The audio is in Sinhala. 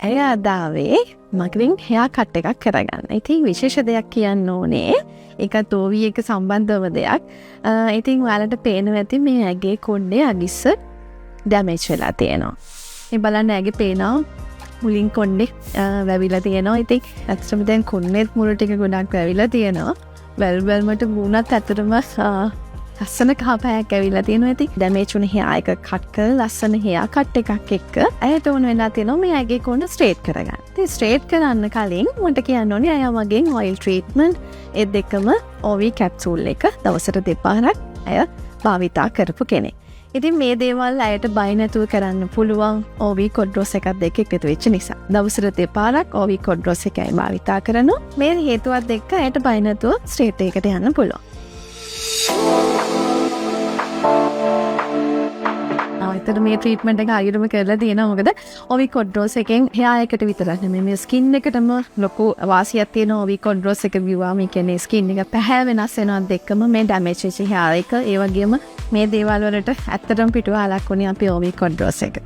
ඇය අදාවේ මගරින් හෙයා කට් එකක් කරගන්න. ඉතින් විශේෂ දෙයක් කියන්න ඕනේ. ඒකත් ඕවී එක සම්බන්ධව දෙයක්. ඉතින් ඔයාලට පේනවා ඇති මේ ඇගේ කොණ්ඩේ අගිස්ස ඩැමේජ් වෙලා තියෙනවා. මේ බලන්න ඇගේ පේනවා මුලින් කොණ්ඩේ වැවිලා තියෙනවා. ඉතින් ඇත්තටම දැන් කොණ්ඩේත් මුල ටික ගොඩක් වැවිලා තියෙනවා. වැල්වල්මට වුණත් ඇත්තටම ලස්සන කහපෑයක් ඇවිල්ලා තියෙනවා. ඉතින් ඩැමේජ් වුණ හෙයා එක කට් කරලා ලස්සන හෙයා කට් එකක් එක්ක ඇයට ඕන වෙලා තියෙනවා මේ ඇගේ කොණ්ඩ ස්ට්‍රේට් කරගන්න. ඉතින් ස්ට්‍රේට් කරන්න කලින් මට කියන්න ඕනේ අය මගෙන් ඔයිල් ට්‍රීට්මන්ට් ඒ දෙකම OV කැප්සූල් එක දවසට දෙපාරක් අය භාවිතා කරපු කෙනෙක්. ඉතින් මේ දේවල් අයට බය නැතුව කරන්න පුළුවන් OV කොඩ්රොස් එකක් දෙක එකතු වෙච්ච නිසා. දවසට දෙපාරක් OV කොඩ්රොස් එකයි භාවිතා කරනවා. මේ හේතුවත් එක්ක අයට බය නැතුව ස්ට්‍රේට් එකකට යන්න පුළුවන්. එතන මේ ට්‍රීට්මන්ට් එක අයිරම කරලා තියෙනවා. මොකද OV කොඩ්රොස් එකෙන් හෙයා එකට විතරක් නෙමෙයි මේ ස්කින් එකටම ලොකු වාසියක් තියෙනවා. OV කොඩ්රොස් එක බිව්වාම ඒ කියන්නේ ස්කින් එක පැහැ වෙනස් වෙනවත් එක්කම මේ ඩැමේජ් වෙච්ච හෙයා එක ඒ වගේම මේ දේවල් වලට ඇත්තටම පිටුවහලක් වුණේ අපි OV කොඩ්රොස් එක.